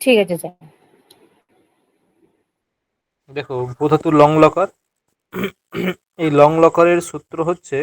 ঠিক আছে স্যার। দেখো ভূ ধাতু লং লকার, এই লং লকারের সূত্র হচ্ছে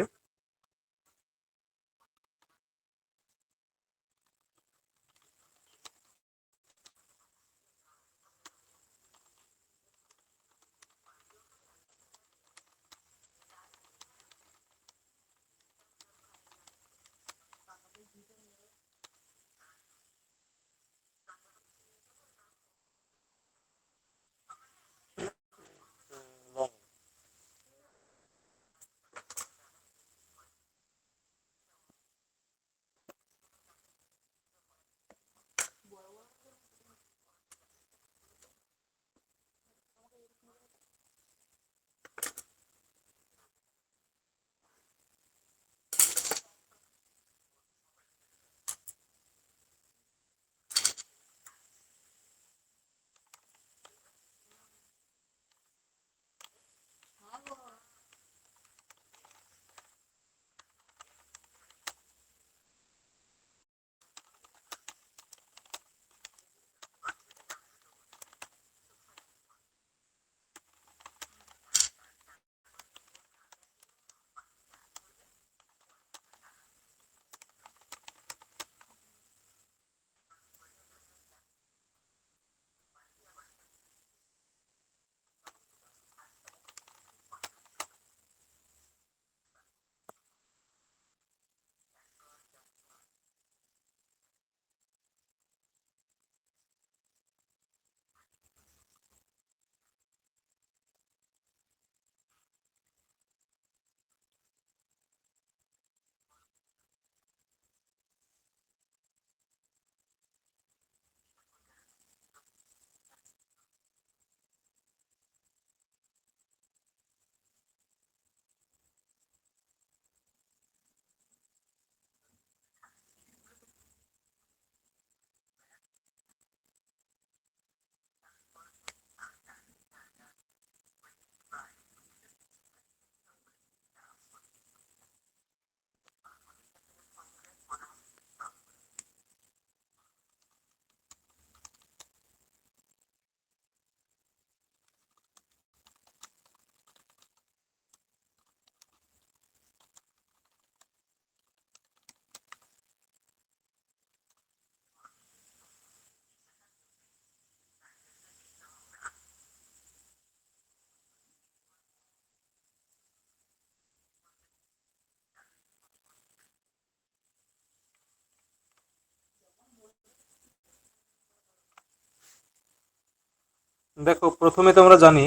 দেখো প্রথমে তোমরা জানি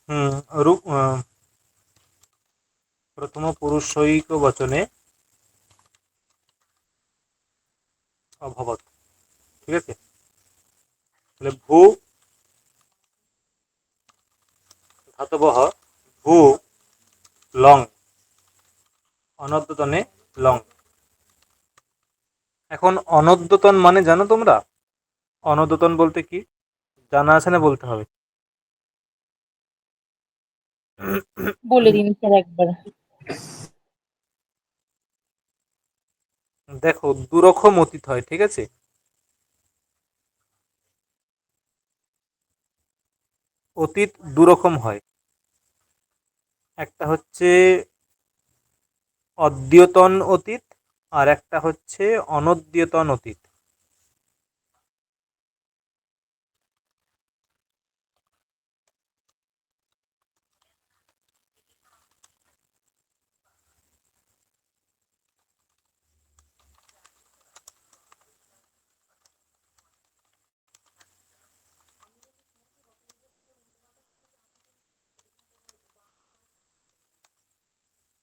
হুম, রূপ প্রথম পুরুষৈক বচনে অভবত, ঠিক আছে। তাহলে ভূ ধাতবঃ ভূ লং অনদ্যতনে লং। এখন অনদ্যতন মানে জানো তোমরা? অনদ্যতন বলতে কি জানা আছে না বলতে হবে? বলে দিন স্যার একবার। দেখো দুরকম অতীত হয়, ঠিক আছে। অতীত দুরকম হয়, একটা হচ্ছে অদ্যতন অতীত আর একটা হচ্ছে অনদ্যতন অতীত।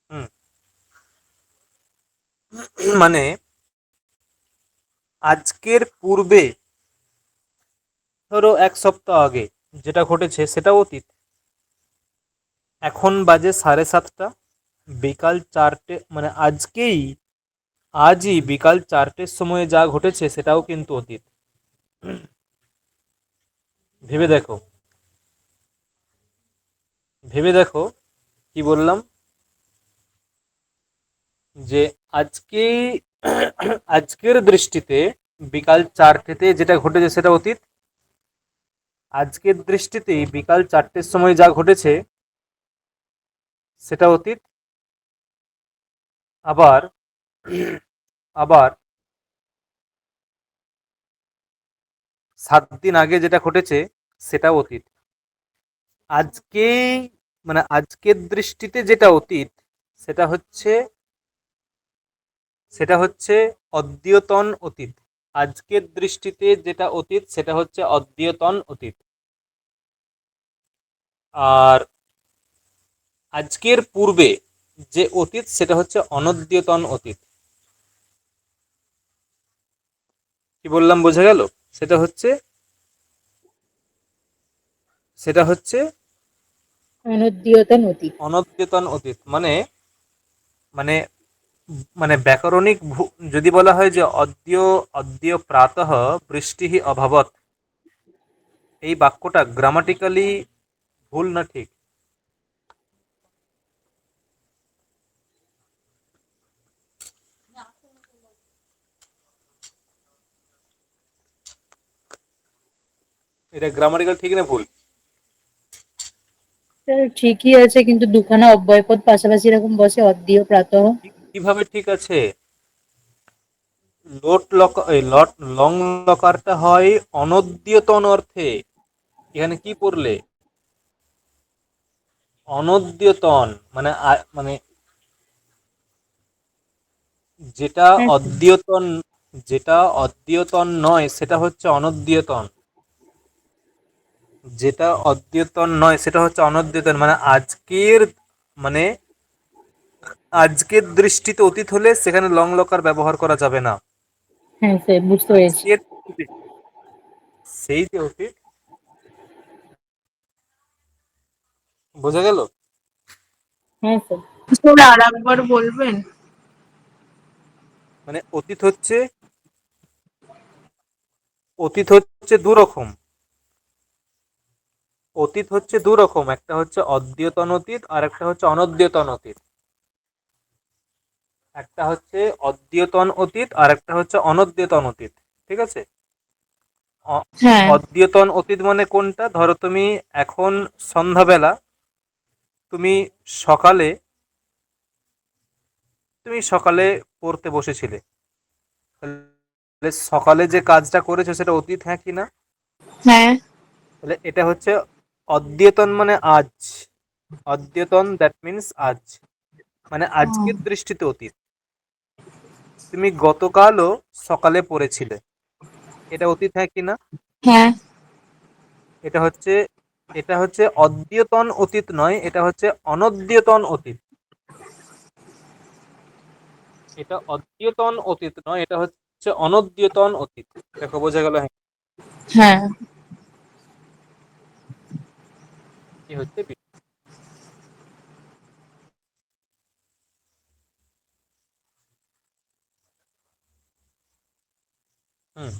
হুম, মানে আজকের পূর্বে ধরো এক সপ্তাহ আগে যেটা ঘটেছে সেটা অতীত। এখন বাজে 7:30, বিকাল 4টে, মানে আজই বিকাল 4টের সময় যা ঘটেছে সেটাও কিন্তু অতীত। ভেবে দেখো, ভেবে দেখো কি বললাম, যে আজকে আজকের দৃষ্টিতে বিকাল 4টেতে যেটা ঘটেছে সেটা অতীত, আজকের দৃষ্টিতে বিকাল 4টের সময় যা ঘটেছে সেটা অতীত। আবার আবার 7 দিন আগে যেটা ঘটেছে সেটাও অতীত। আজকে মানে আজকের দৃষ্টিতে যেটা অতীত সেটা হচ্ছে অদ্যতন অতীত। আজকের দৃষ্টিতে যেটা অতীত সেটা হচ্ছে অদ্যতন অতীত। আর আজকের পূর্বে যে অতীত সেটা হচ্ছে অনদ্যতন অতীত। কি বললাম বোঝা গেল? সেটা হচ্ছে সেটা হচ্ছে অনুদ্যতন অতীত। অনদ্যতন অতীত মানে মানে মানে ব্যাকরণিক যদি বলা হয় যে অদ্য প্রাতঃ বৃষ্টিঃ অভবৎ, এই বাক্যটা গ্রামাটিক্যালি ভুল না ঠিক? এটা গ্রামাটিক্যাল ঠিক না ভুল? স্যার ঠিকই আছে, কিন্তু দুখানা অব্যয়পদ পাশাপাশি এরকম বসে, অদ্য প্রাতঃ। কিভাবে ঠিক আছে? লোট লক এই লট লং লকারটা হয় অনদ্যতন অর্থে। এখানে কি পড়লে? অনদ্যতন মানে মানে যেটা হ্যাঁ স্যার। অদ্যতন, যেটা অদ্যতন নয় সেটা হচ্ছে অনদ্যতন, যেটা অদ্যতন নয় সেটা হচ্ছে অনদ্যতন। মানে আজকের মানে আজকের দৃষ্টিতে অতীত হলে সেখানে লং লকার ব্যবহার করা যাবে না। হ্যাঁ স্যার, বুঝতে পেরেছি। আজকের সেই যে অতীত, বোঝা গেল? হ্যাঁ স্যার। স্যার আর একবার বলবেন? মানে অতীত হচ্ছে দু রকম। অতীত হচ্ছে দু রকম, একটা হচ্ছে অদ্যতন অতীত আর একটা হচ্ছে অনদ্যতন অতীত। একটা হচ্ছে অদ্যতন অতীত আর একটা হচ্ছে অনদ্যতন অতীত। ঠিক আছে? হ্যাঁ। অদ্যতন অতীত মানে কোনটা? ধরো তুমি এখন সন্ধ্যাবেলা, তুমি সকালে তুমি সকালে পড়তে বসেছিলে, তাহলে সকালে যে কাজটা করেছো সেটা অতীত, হ্যাঁ কি না? হ্যাঁ। তাহলে এটা হচ্ছে অদ্যতন মানে আজ। অদ্যতন দ্যাট মিনস আজ, মানে আজকের দৃষ্টিতে অতীত। তুমি গতকালও সকালে পড়েছিলে, এটা অতীত, হ্যাঁ কি না? হ্যাঁ। এটা হচ্ছে অদ্যতন অতীত নয়, এটা হচ্ছে অনদ্যতন অতীত। এটা অদ্যতন অতীত নয়, এটা হচ্ছে অনদ্যতন অতীত। দেখো বোঝা গেল? হ্যাঁ, হ্যাঁ। কি হচ্ছে হুম।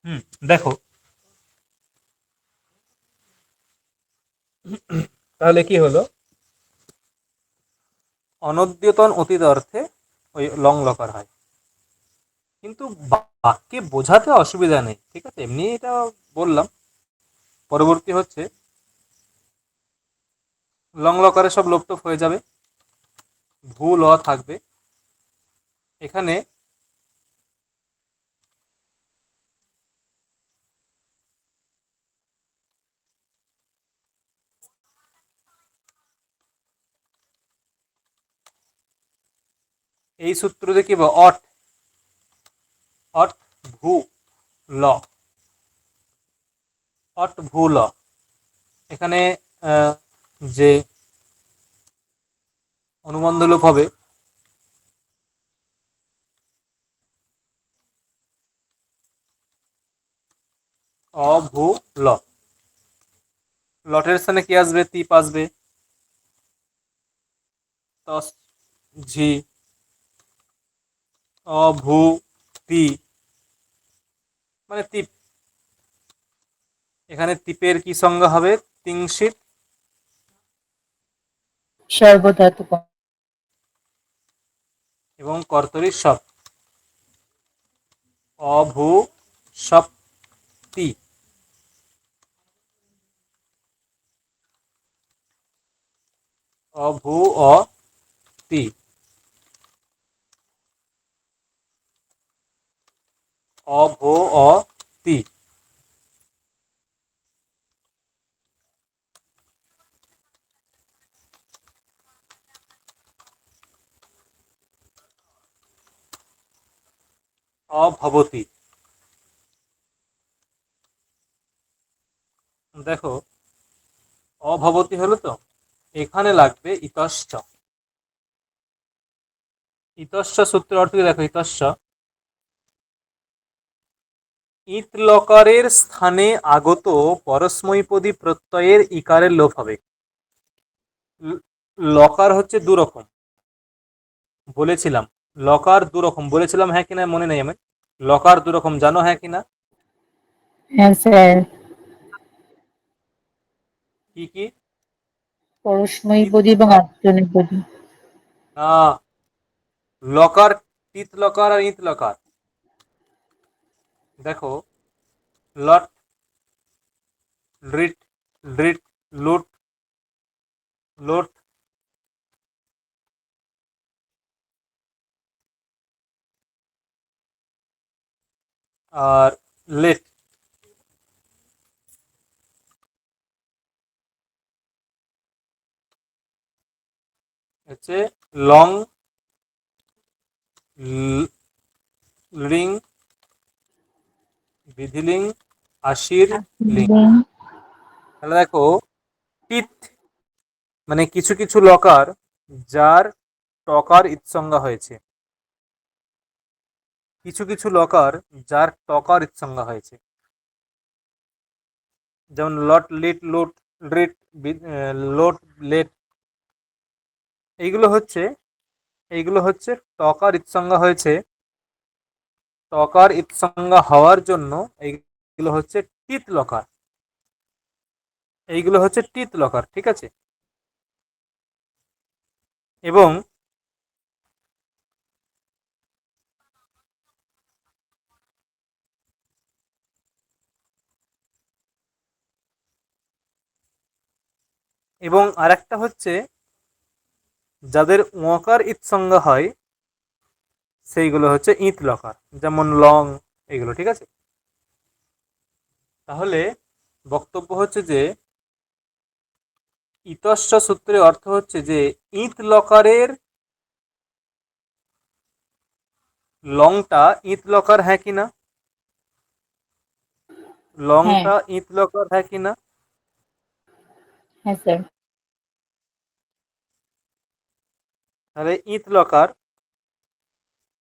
হুম, দেখো তাহলে কি হলো? অনদ্যতন অতীত অর্থে ওই লং লকার হয়, কিন্তু বাক্যে বোঝাতে অসুবিধা নেই। ঠিক আছে, এমনি এটা বললাম। পরবর্তী হচ্ছে লং লকারে সব লোপটোপ হয়ে যাবে, ভুল থাকবে। এখানে এই সূত্র দেখি অট অট ভু ল, অট ভু ল। এখানে যে অনুবন্ধ লোপ হবে অভূল। লটের স্থানে কি আসবে? তিপ আসবে। তস ঝি অভূতি মানে তিপ। এখানে তিপের কি সংজ্ঞা হবে? তিংশিত সর্বধাতুক। এবং কর্তরী সপ অভূসপ্তি। অভূতি অভূতি। অভবতি। দেখো অভবতি হলো তো, এখানে লাগবে ইতশ্চ। ইতশ্চ সূত্রের অর্থ কি? দেখো ইতশ্চ ইত লকারের স্থানে আগত পরস্মৈপদী প্রত্যয়ের ইকারের লোপ হবে। লকার হচ্ছে দু রকম বলেছিলাম। লকার দু রকম বলেছিলাম, হ্যাঁ কিনা মনে নেই আমার। লকার দু রকম জানো, হ্যাঁ কিনা? হ্যাঁ স্যার, কি কি? পরস্মৈপদী এবং আত্মনেপদী। না, লকার তিত লকার আর ইত লকার। দেখো লট লিট লিট লুট লোট আর লেট। হচ্ছে লং লিং বিধিলিং আশির লিং। তাহলে দেখো টিথ মানে কিছু কিছু লকার যার টকার ইৎসংজ্ঞা হয়েছে, কিছু কিছু লকার যার টকার ইৎসংজ্ঞা হয়েছে। যেমন লট লিট লুট লিট লোট লেট। এইগুলো হচ্ছে টকার ইৎসংজ্ঞা হয়েছে। টকার ইৎসংজ্ঞা হওয়ার জন্য এইগুলো হচ্ছে টিথ লকার। এইগুলো হচ্ছে টিথ লকার, ঠিক আছে? এবং এবং আরেকটা হচ্ছে যাদের ওয়াকার ইৎসংজ্ঞা হয় সেইগুলো হচ্ছে ইত লকার, যেমন লং, এগুলো, ঠিক আছে? তাহলে বক্তব্য হচ্ছে যে ইতশ্চ সূত্রের অর্থ হচ্ছে যে ইত লকারের লংটা ইত লকার, হ্যাঁ কিনা? হ্যাঁ লংটা ইত লকার, হ্যাঁ কিনা? হ্যাঁ স্যার। তাহলে ইত লকার।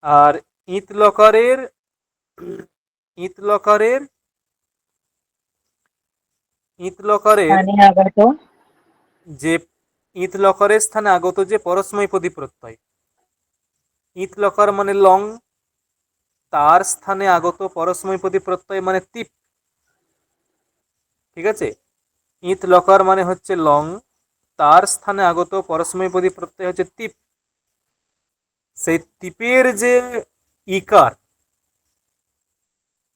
আর ইত লকারের ইত লকারের ইত লকারের স্থানে আগত। যে ইত লকারের স্থানে আগত যে পরস্মৈপদী প্রত্যয়, ইত লকার মানে লং, তার স্থানে আগত পরস্মৈপদী প্রত্যয় মানে তিপ, ঠিক আছে? ইত লকার মানে হচ্ছে লং, তার স্থানে আগত পরস্মৈপদী প্রত্যয় হচ্ছে তিপ। সেই তিপের যে ইকার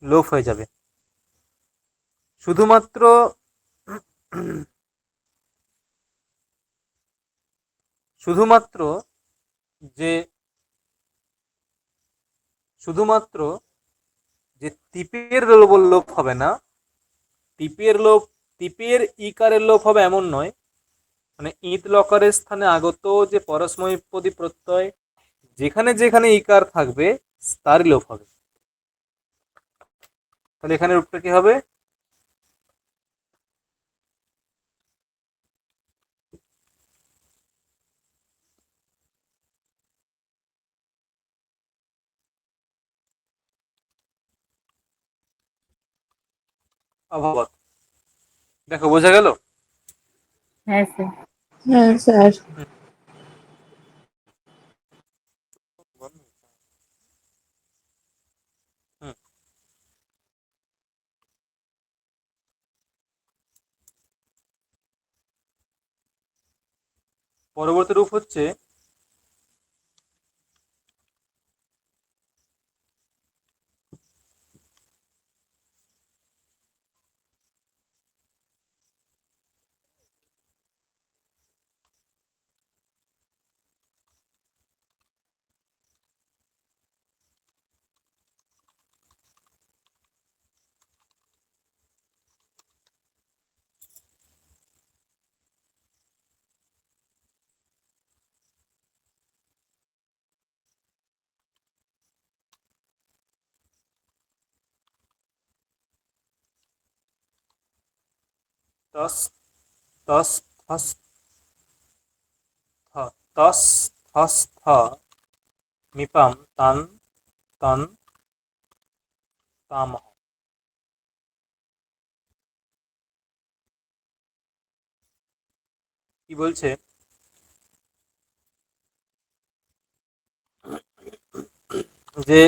লোপ হয়ে যাবে। শুধুমাত্র শুধুমাত্র যে শুধুমাত্র যে তিপের লোপ হবে না, তিপের লোপ, তিপের ইকারের লোপ হবে এমন নয়। মানে ইত লকারের স্থানে আগত যে পরস্মৈপদী প্রত্যয় যেখানে যেখানে ইকার থাকবে তারই লোপ হবে। তাহলে এখানে রূপটা কি হবে? অভবত। দেখো বোঝা গেল? হ্যাঁ স্যার। হ্যাঁ স্যার। হুম। পরবর্তী রূপ হচ্ছে তস তস থস থ, তস থস থ, মিপাম তান তন তামহ। কি বলছে? যে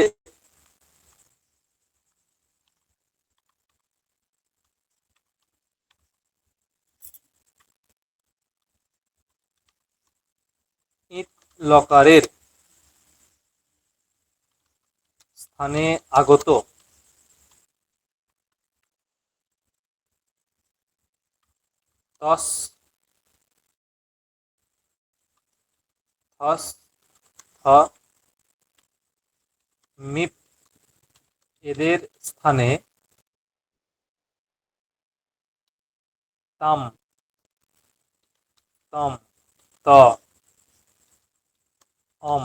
ইট লকারের স্থানে আগত তস থস থ, মিপ এদের স্থানে তাম তম ত অম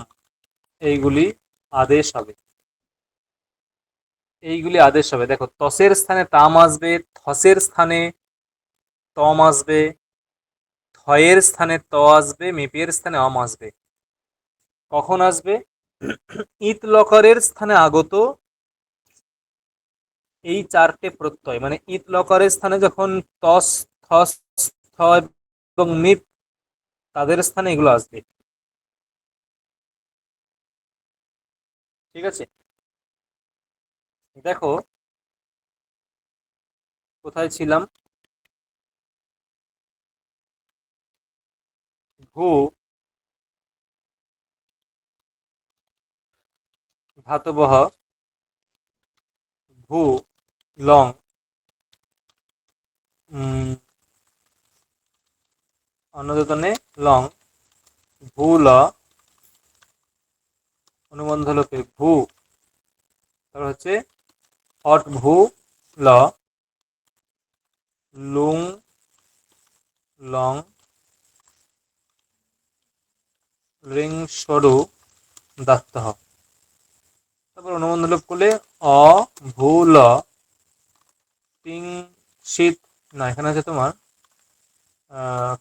এইগুলি আদেশ হবে। এইগুলি আদেশ হবে। দেখো তসের স্থানে তাম আসবে, থসের স্থানে তম আসবে, থয়ের স্থানে ত আসবে, মিপের স্থানে অম আসবে। কখন আসবে? ইত লকারের স্থানে আগত এই চারটে প্রত্যয়, মানে ইত লকারের স্থানে যখন তস থস থ এবং মিপ তাদের স্থানে এগুলো আসবে। ঠিক আছে? দেখো কোথায় ছিলাম? ভূ ধাতবহ ভূ লং অন্যতনে লং ভূল অনুবন্ধ লোপে ভূ, তারপর হচ্ছে হট ভূ ল লুং লং রিং সরু দাত্তহ। তারপর অনুবন্ধ লোপ করলে অ ভূ ল তিং শীত, না এখানে আছে তোমার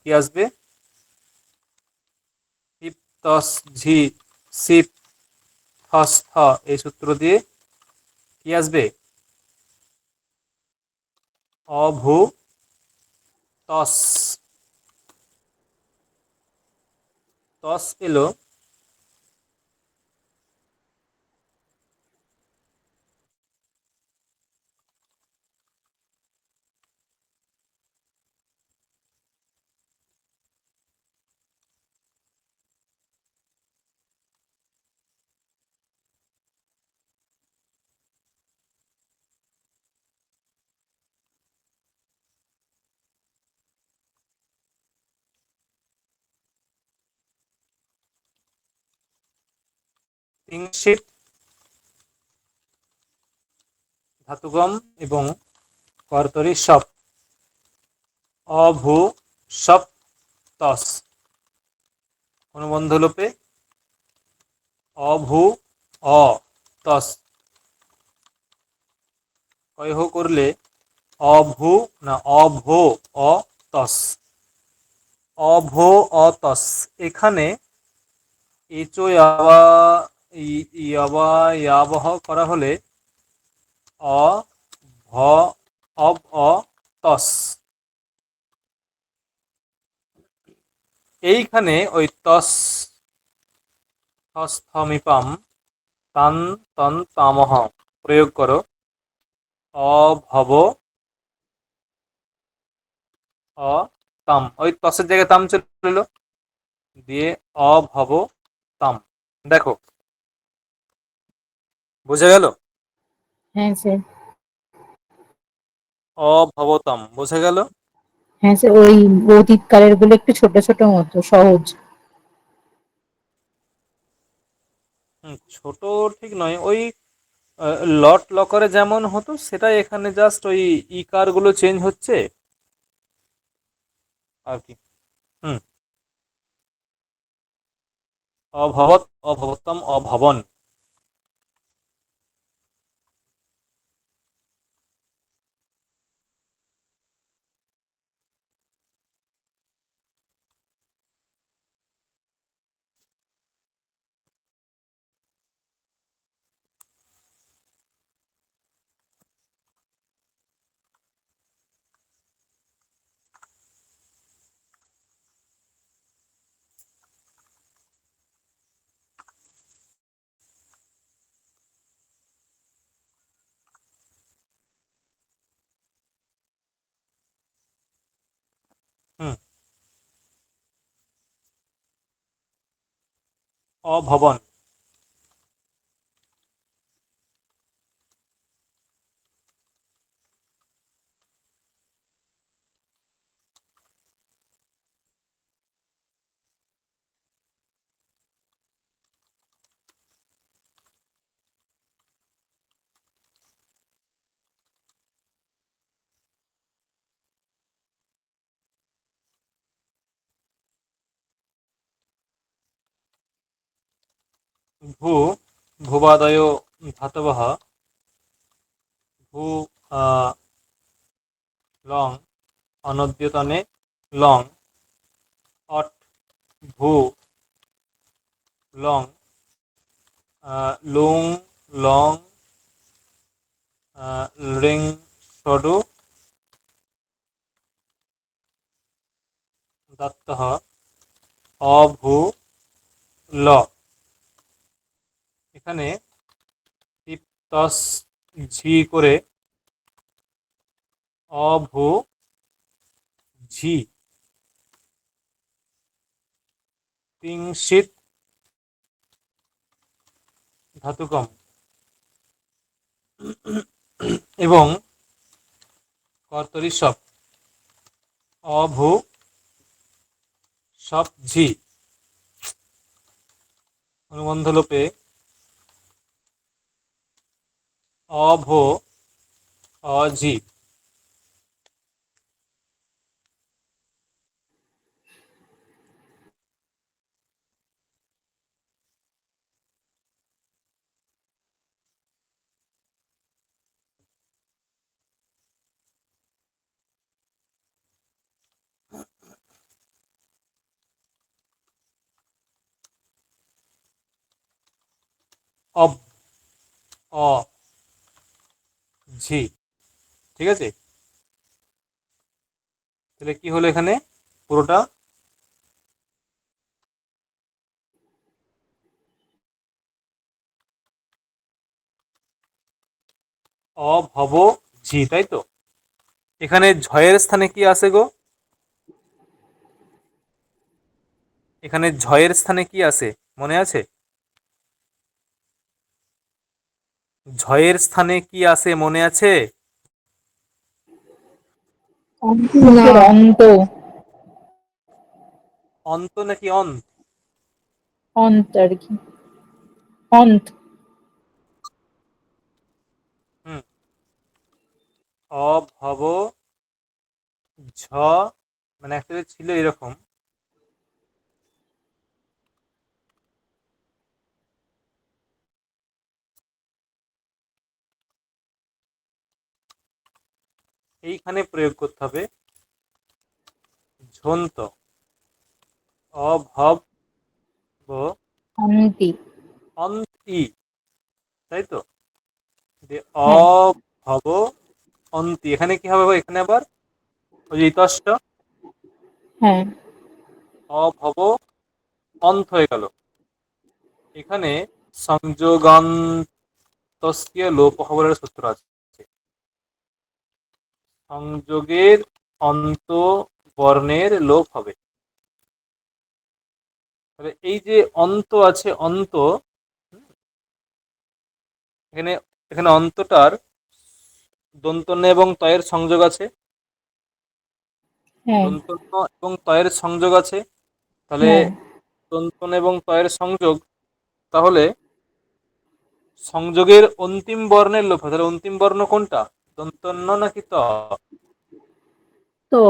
কি আসবে? ইপ তস ঝি সিপ থস থ, এই সূত্র দিয়ে কি আসবে? অভূ তস, তস এলো তিংশিত ধাতুগম এবং কর্তরি সপ অভূ সপ তস অনুবন্ধ লোপে অভূ অ তস কয়হ করলে অভূ না অভো অ তস, অভো অ তস। এখানে এচো ইয়াবা ইয়াবহ করা হলে অ ভ অব অ তস। এইখানে ওই তস থমিপাম তান তন তামহ প্রয়োগ করো। অভব অ তাম, ওই তসের জায়গায় তাম চলে এলো, দিয়ে অভব তাম। দেখো বোঝা গেল? হ্যাঁ স্যার। অভবতাম বোঝা গেল? হ্যাঁ স্যার, ওই অতীতকালের গুলো একটু ছোট ছোট মতো সহজ। ছোট ঠিক নয়, ওই লট লকারে যেমন হতো সেটাই এখানে, জাস্ট ওই ইকার গুলো চেঞ্জ হচ্ছে আর কি। হুম। অভবত অভবতম অভবন। হুম। অভবন। ভূ ভূবাদয় ধাতবः ভূ লং অনদ্যতনে লং অট ভূ লং লুং লং রিং ষডু দত্তः অভূ ল। এখানে তিপ্তস ঝি করে অভূ ঝি তিংশিত ধাতুকম এবং কর্তরি সব অভূ সব ঝি অনুবন্ধ লোপে অভো অঝি। অব অ ঝি। ঠিক আছে, তাহলে কি হলো এখানে পুরোটা? অভব ঝি, তাই তো? এখানে ঝয়ের স্থানে কি আছে গো? এখানে ঝয়ের স্থানে কি আছে মনে আছে? ঝয়ের স্থানে কি আছে মনে আছে? না। অঙ্কের অন্ত। অন্ত নাকি অন্ত? অন্ত আর কি, অন্ত। হুম। অভব ঝ, মানে একটা ছিল এরকম, এইখানে প্রয়োগ করতে হবে ঝন্ত। অভব অন্তি। অন্তি, তাই তো? হ্যাঁ। অভব অন্তি, এখানে কি হবে? এখানে আবার ওই যে ইতষ্ট হ্যাঁ অভব অন্ত হয়ে গেল। এখানে সংযোগান্তস্য লোপ হবার সূত্র আছে। সংযোগের অন্ত বর্ণের লোপ হবে। তাহলে এই যে অন্ত আছে, অন্ত, এখানে এখানে অন্তটার দন্তন্য এবং তয়ের সংযোগ আছে, হ্যাঁ দন্তন্য এবং তয়ের সংযোগ আছে। তাহলে হ্যাঁ দন্তন্য এবং তয়ের সংযোগ, তাহলে সংযোগের অন্তিম বর্ণের লোপ হয়। তাহলে অন্তিম বর্ণ কোনটা? দন্তন্য নাকি ত? তো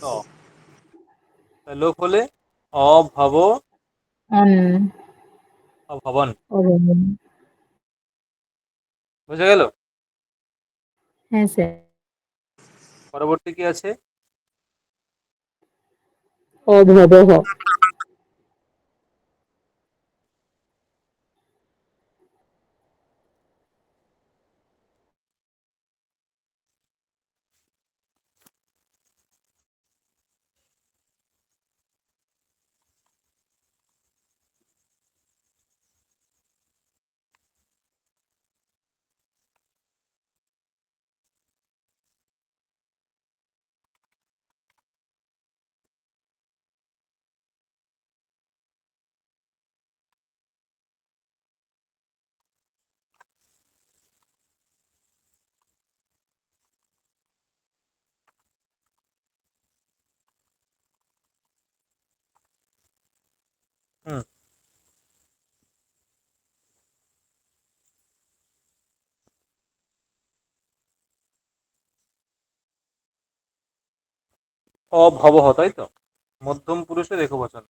ত। তাহলে লোপ হলে অভব অন অভবন। অবলম্বন। বুঝা গেল? হ্যাঁ স্যার। পরবর্তী কি আছে? অভবহ। হুম, অভবহ, তাই তো? মধ্যম পুরুষের একবচন।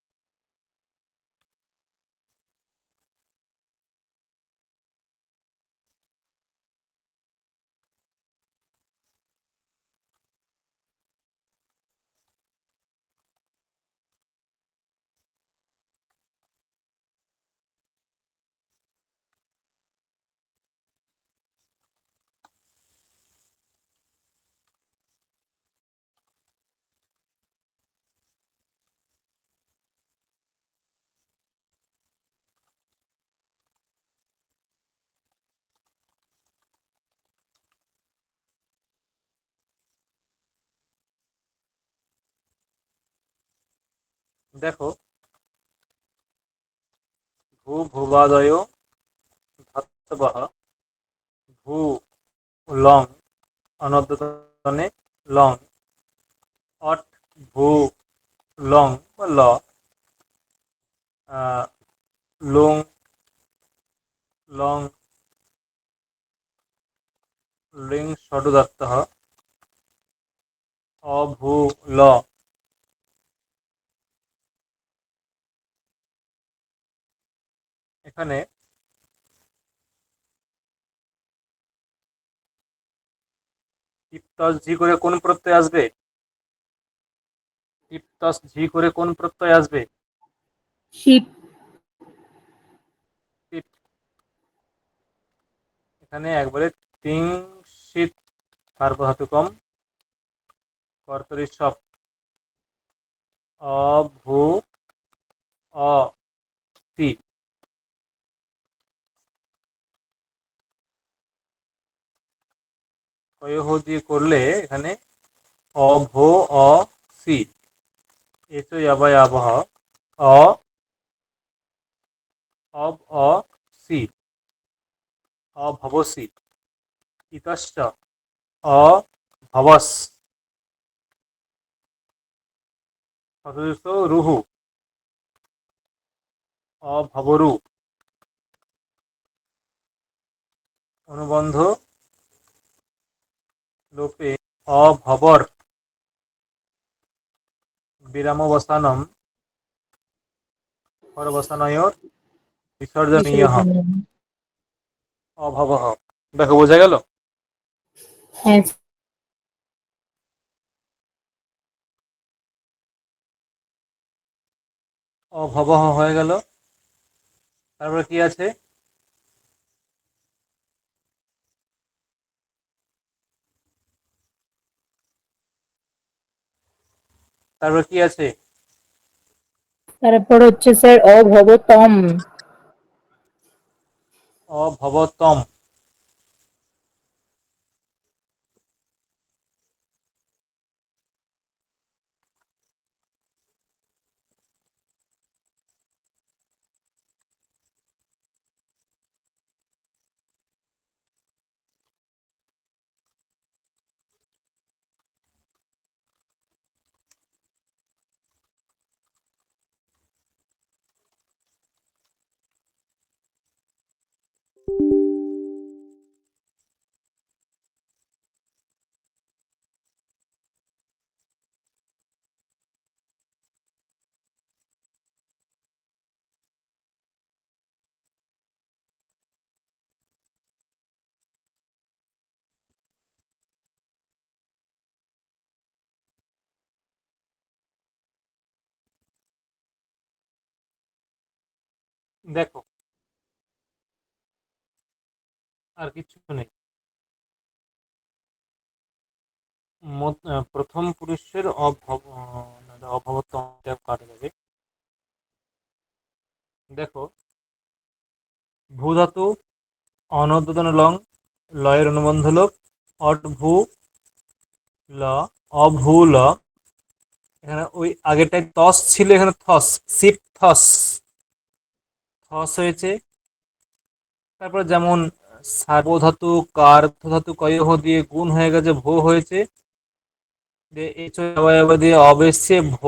দেখো, ভূ ভুবাদয় ধাতবঃ ভূ লং অনদ্যতনে লং অট ভূ লং বা ল লং লং লিং ষডুদাত্তঃ অভূ ল। এখানে ইপ্তাস ঝি করে কোন প্রত্যয় আসবে? ইপ্তাস ঝি করে কোন প্রত্যয় আসবে? শিপ। ইপ। এখানে একবারে তিং শীত সার্বধাতুকম কর্তরি সব অভূ অ তি। কয়হ দিয়ে করলে এখানে অভো অ সি এসো ইয়াবায় আবহ অ অব অ সি অভবসি ইতশ্চ অভবস সদস্য রুহু অভবরু। অনুবন্ধ লোপে অভবর বিরামবসানম পরবসানয়োর বিসর্জনীয় বিসর্জনীয়। অভবহ। দেখো, বোঝা গেল? হ্যাঁ অভবহ হয়ে গেল। তারপরে কি আছে? তারপর কি আছে? তারপর হচ্ছে স্যার অভবতম। অভবতম। দেখো, আর কিছু নেই। প্রথম পুরুষের অভবতম কাটা যাবে। দেখো, ভূ ধাতু, অনদ্যতন লং, লয়ের অনুবন্ধ লোপ, অট ভূ ল, অভূ ল। এখানে ওই আগেরটায় তস ছিল, এখানে থস, সিপ থস, থস হয়েছে। তারপর যেমন সার্বধাতু কার্ধধাতু কয়হ দিয়ে গুণ হয়ে গেছে, ভো হয়েছে। দিয়ে অব এসছে, ভ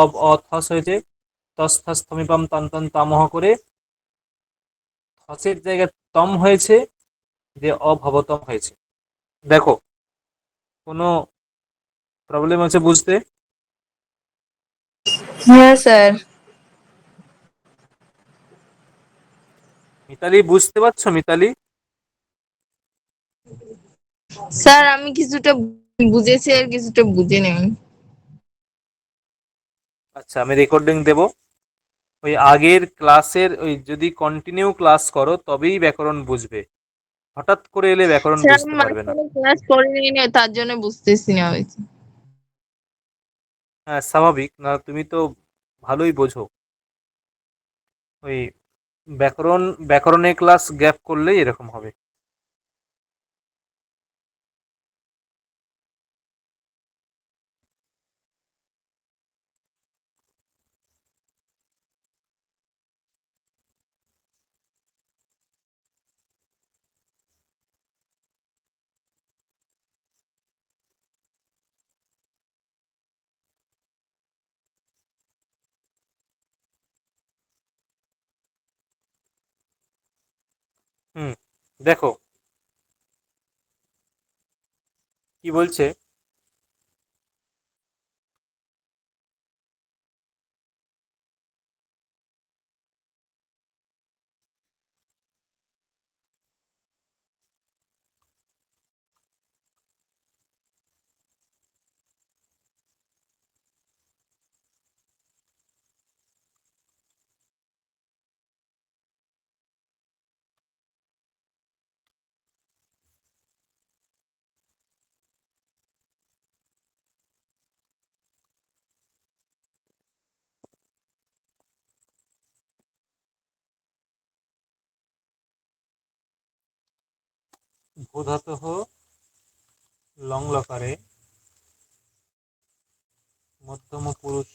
অব অথস হয়েছে। তস থস থমিপাম তন্তন তামহ করে থসের জায়গায় তম হয়েছে, যে অভবতম হয়েছে। দেখো, কোনো প্রবলেম আছে বুঝতে? হ্যাঁ স্যার। মিতালি, বুঝতে পারছো মিতালি? স্যার আমি কিছুটা বুঝেছি আর কিছুটা বুঝিনি। আচ্ছা, আমি রেকর্ডিং দেব। ওই আগের ক্লাসের ওই যদি কন্টিনিউ ক্লাস করো তবেই ব্যাকরণ বুঝবে, হঠাৎ করে এলে ব্যাকরণ স্যার আমি বুঝতে পারবে না। মাঝখানে ক্লাস করিনি না, তার জন্য বুঝতেছি না হয়েছে। হ্যাঁ, স্বাভাবিক না, তুমি তো ভালোই বোঝো। ওই ব্যাকরণে ক্লাস গ্যাপ করলেই এরকম হবে। হুম, দেখো কি বলছে। ভূধাতঃ লং লকারে মধ্যম পুরুষ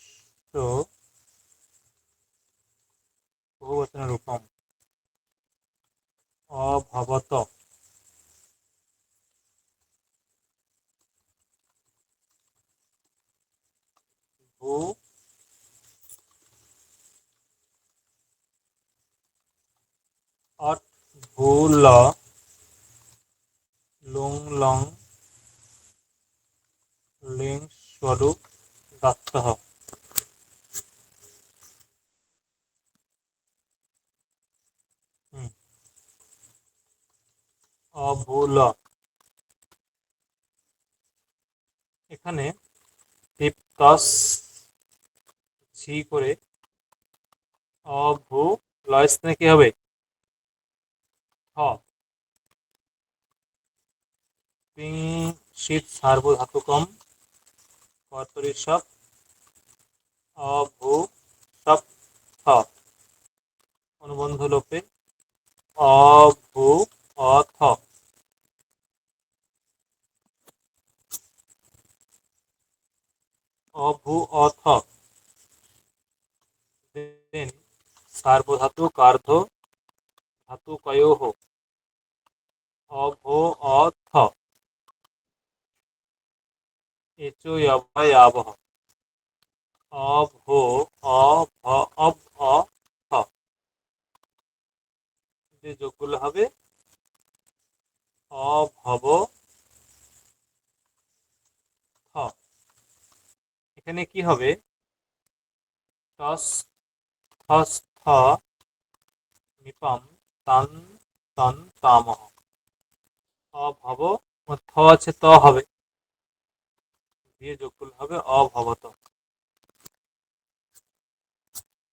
বহুবচন রূপম অভবত। ভূ অট ভূ ল লুং লং লিং স্বরূপ দত্তঃ। হুম, অভূল। এখানে দীপ্তস ঝি করে অভূ লয়স্নে কি হবে? হ। তিং শীত সার্বধাতুকম কর্তরি সব অভু সপ থ অনুবন্ধ লোপে অভু অথ অভু অথ দেন সার্বধাতু কার্ধ ধাতু কয়োঃ অভো অথ এচো যবয়াবহ অভো অভ অভ অ থ যে যোগগুলো হবে অভব থ এখানে কি হবে টস থস থ নিপাম তান তন তামহ অভব থ আছে ত হবে দিয়ে যোগগুলো হবে অভবত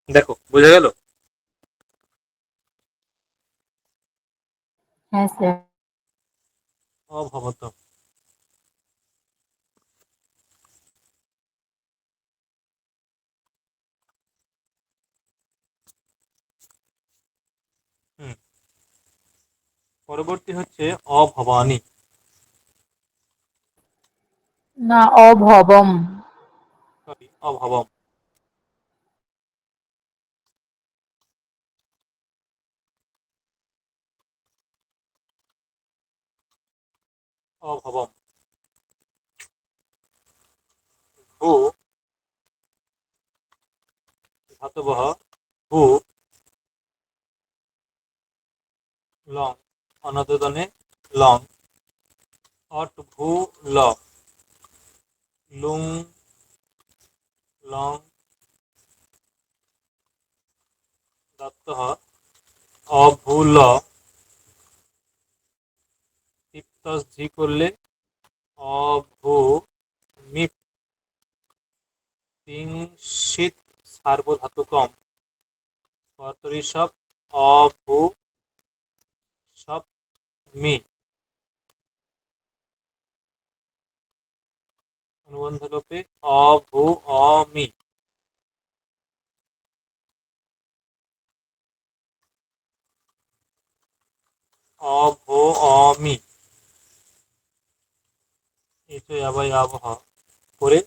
দেখো বুঝে গেল হ্যাঁ স্যার। অভবত হুম পরবর্তী হচ্ছে অভবানী না, অভবম। সরি অভবম অভবম ভূ ধাতবः ভূ লং অনদনে লং অট ভূ ল লুং লং দত্তः অভূল তিপ্তস ঝি করলে অভূ মিপ তিংশিত সার্বধাতুকম কর্তরি সব অভূ সব মি অনুবন্ধ লোপে অভূ অমি অভো অমি এতো আবার আবহ করে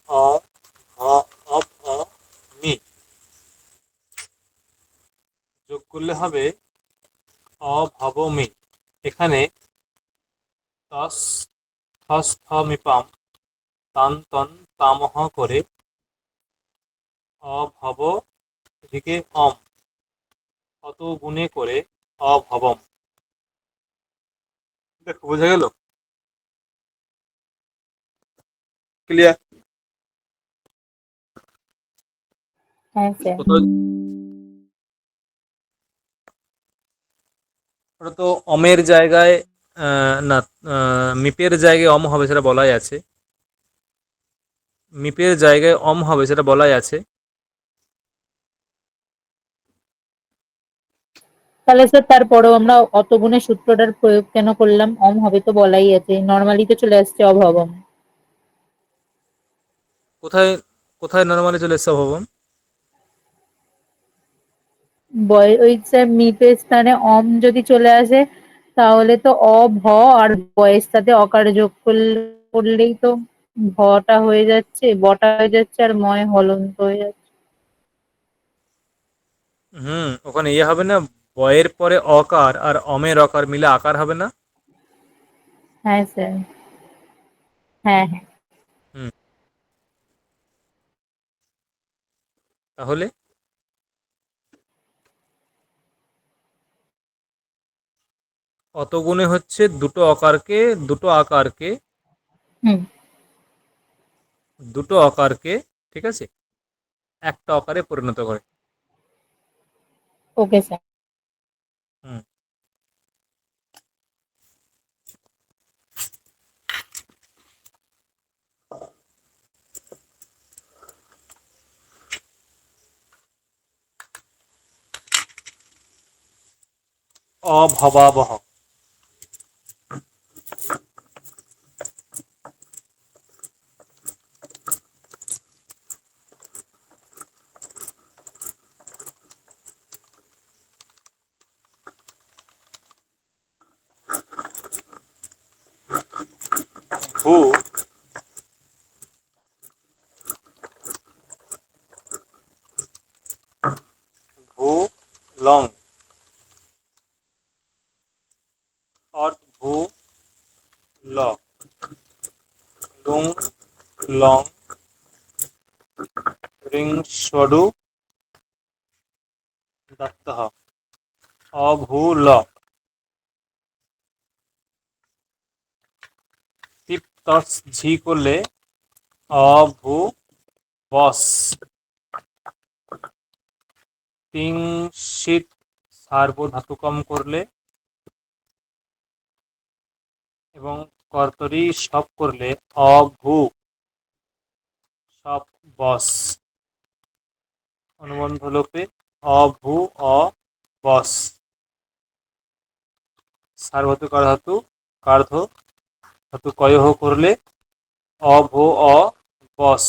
অ অ অব অ মি যোগ করলে হবে অভবমি এখানে তস থস থ মিপাম তান তন তামহ করে অভব এদিকে অম অত গুণে করে অভবম দেখো বোঝা গেল ক্লিয়ার হ্যাঁ স্যার। কোথাও ওটা তো অমের জায়গায় না মিপের জায়গায় অম হবে সেটা বলাই আছে মিপের জায়গায় অম হবে সেটা বলাই আছে তাহলে স্যার তারপরেও আমরা অত গুণের সূত্রটার প্রয়োগ কেন করলাম? অম হবে তো বলাই আছে, নর্মালি তো চলে আসছে অভবম। কোথায় কোথায় নর্মালি চলে এসছে অভবম ওই স্যার মিপের স্থানে অম যদি চলে আসে তাহলে তো অভ আর বয়ের সাথে অকার যোগ করলেই তো ভটা হয়ে যাচ্ছে, বটা হয়ে যাচ্ছে, আর ময় হলন্ত হয়ে যাচ্ছে। হুম ওখানে ইয়ে হবে না বয়ের পরে অকার আর অমের অকার মিলে আকার হবে না হ্যাঁ স্যার। হ্যাঁ হ্যাঁ। হুম তাহলে অত গুণে হচ্ছে দুটো আকারকে হুম। দুটো অকারকে ঠিক আছে একটা অকারে পরিণত করে ওকে স্যার। হুম অভবাবহ লং, অর্ধভু ল, লুং লং, রিং সরু দত্তহ, অভূল, টিপ টস ঝি করলে অভু বস, তিং শীত সার্বধাতুকম করলে এবং কর্তরি সব করলে অভু সব বস, অনুবন্ধ লোপে অভু অ বস, সার্বধাতু কার্ধ ধাতু কয়হ করলে অভো অ বস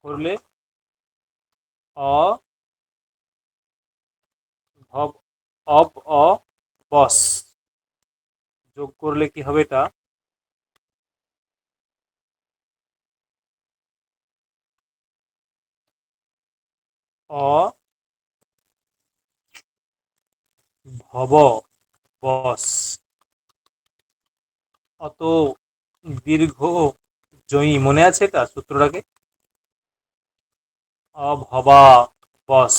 করলে অ ভব অব অ বস, যোগ করলে কি হবে এটা অ ভব বস, অত দীর্ঘ জয়ী মনে আছে এটা সূত্রটাকে, অভবা বস,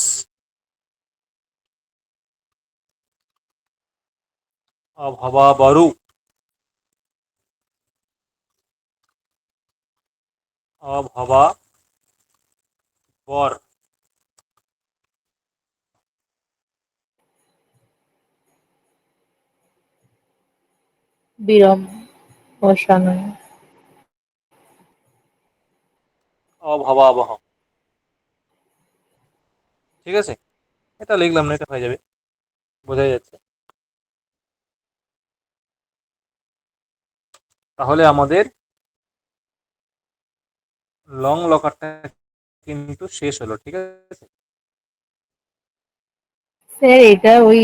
অভবা বরু, অভবা বর, বিরাম বসানো। অভবাবহ। ঠিক আছে, এটা লিখলাম না, এটা হয়ে যাবে, বোঝাই যাচ্ছে। তাহলে আমাদের লং লকারটা কিন্তু শেষ হলো। ঠিক আছে, স্যার এটা ওই